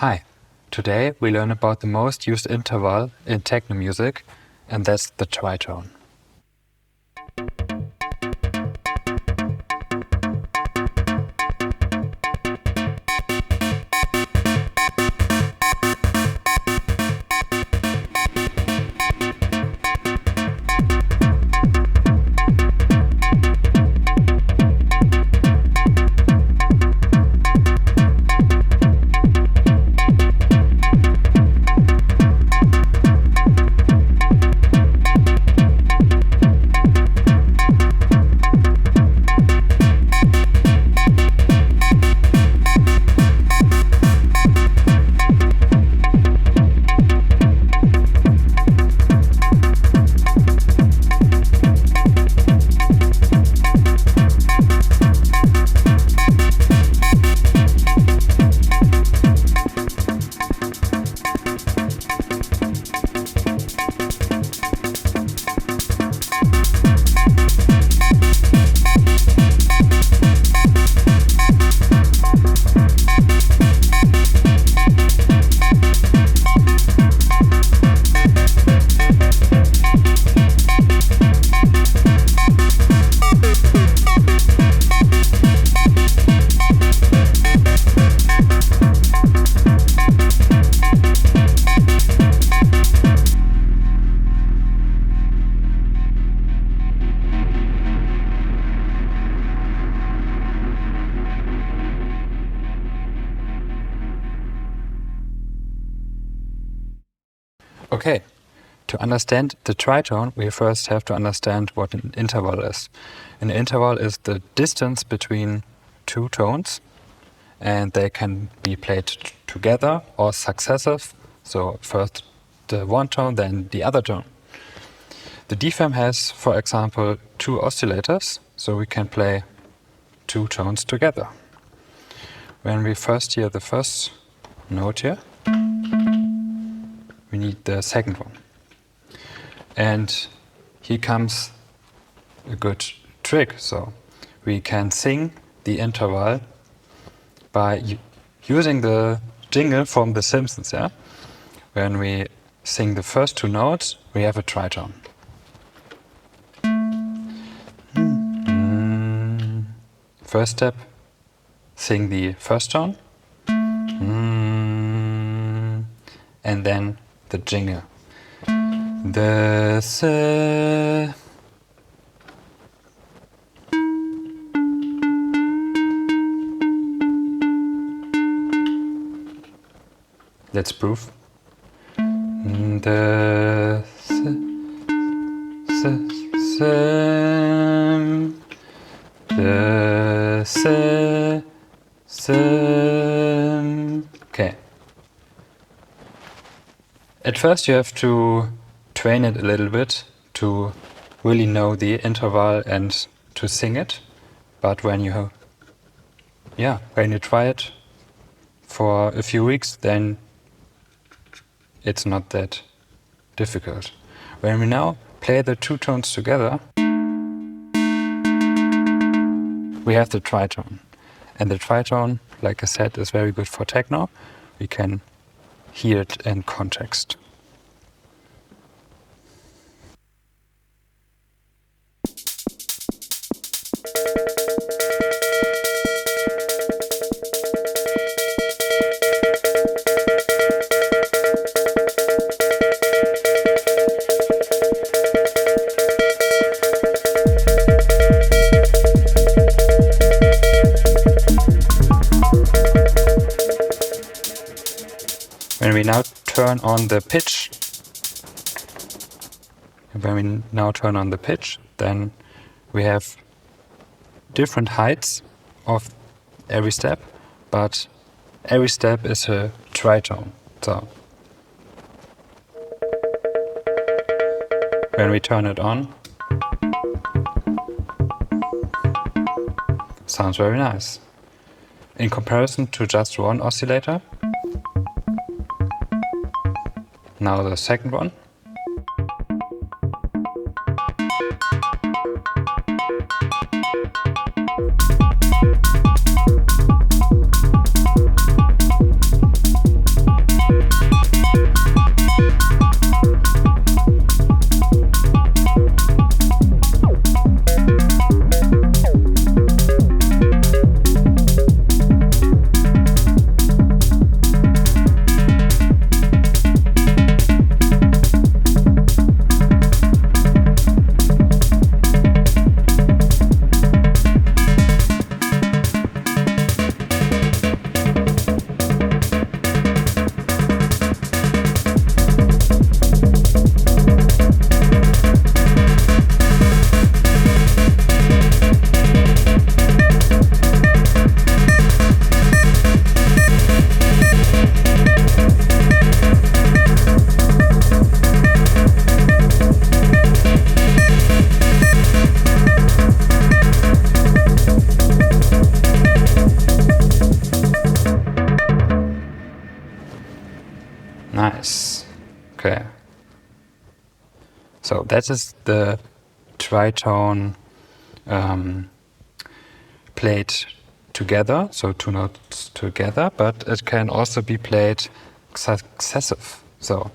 Hi, today we learn about the most used interval in techno music, and that's the tritone. Okay, to understand the tritone, we first have to understand what an interval is. An interval is the distance between two tones, and they can be played together or successive. So first the one tone, then the other tone. The DFM has, for example, two oscillators, so we can play two tones together. When we first hear the first note here, we need the second one. And here comes a good trick. So we can sing the interval by using the jingle from the Simpsons. Yeah? When we sing the first two notes, we have a tritone. First step, sing the first tone. And then the jingle. Let's prove. Okay. At first you have to train it a little bit to really know the interval and to sing it. But when you try it for a few weeks, then it's not that difficult. When we now play the two tones together, we have the tritone. And the tritone, like I said, is very good for techno. We can hear it in context. When we now turn on the pitch, then we have different heights of every step, but every step is a tritone. So when we turn it on, sounds very nice. In comparison to just one oscillator, now the second one. Nice. Okay. So that is the tritone played together, so two notes together, but it can also be played successive. So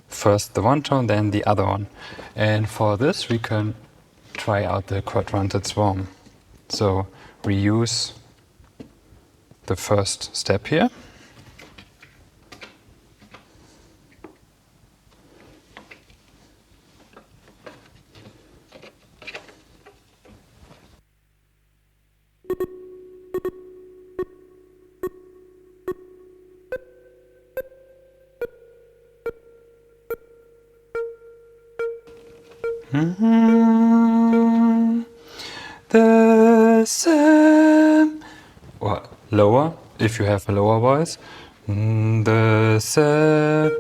first the one tone, then the other one. And for this we can try out the quadranted swarm. So we use the first step here. The same, or lower if you have a lower voice. The same.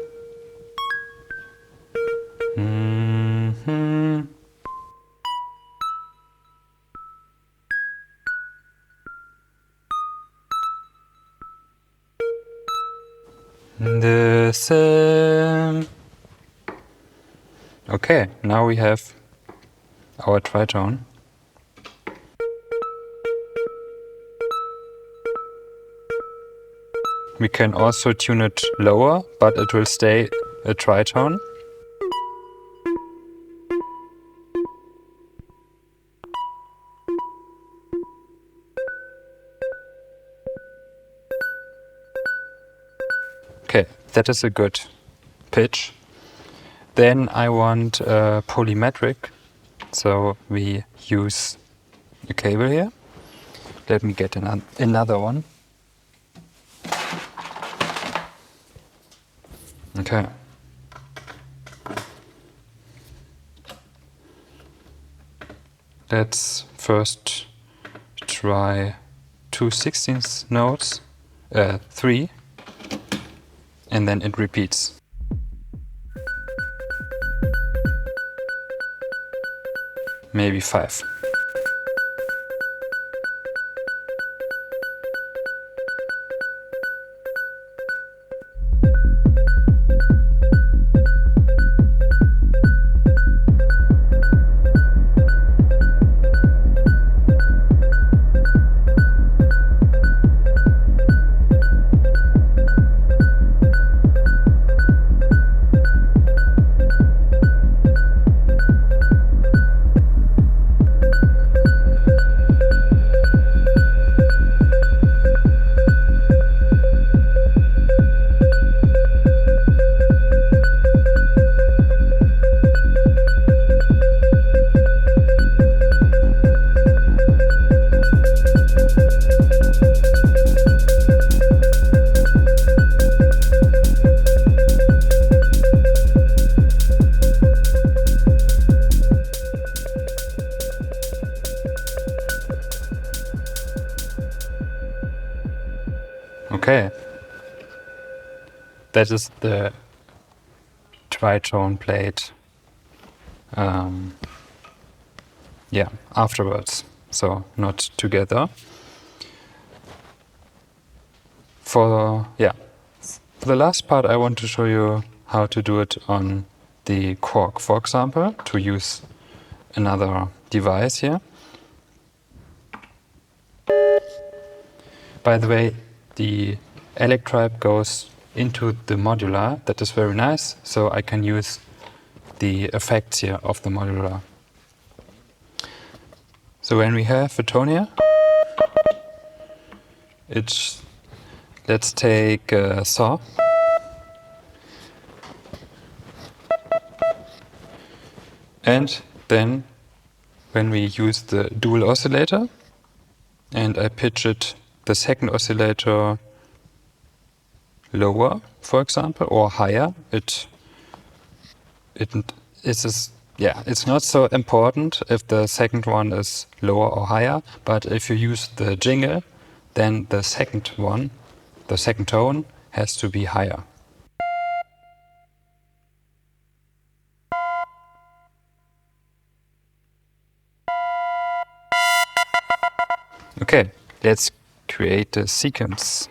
The same. Okay, now we have our tritone. We can also tune it lower, but it will stay a tritone. Okay, that is a good pitch. Then I want polymetric, so we use a cable here. Let me get another one. Okay. Let's first try 2/16 notes, 3, and then it repeats. Maybe 5. Okay. That is the tritone played afterwards, so not together. For the last part I want to show you how to do it on the cork, for example, to use another device here. By the way, the electribe goes into the modular. That is very nice, so I can use the effects here of the modular. So when we have a tone here, let's take a saw. And then when we use the dual oscillator and I pitch it, the second oscillator lower, for example, or higher, it's not so important if the second one is lower or higher, but if you use the jingle, then the second one, the second tone, has to be higher. Okay, let's create a sequence.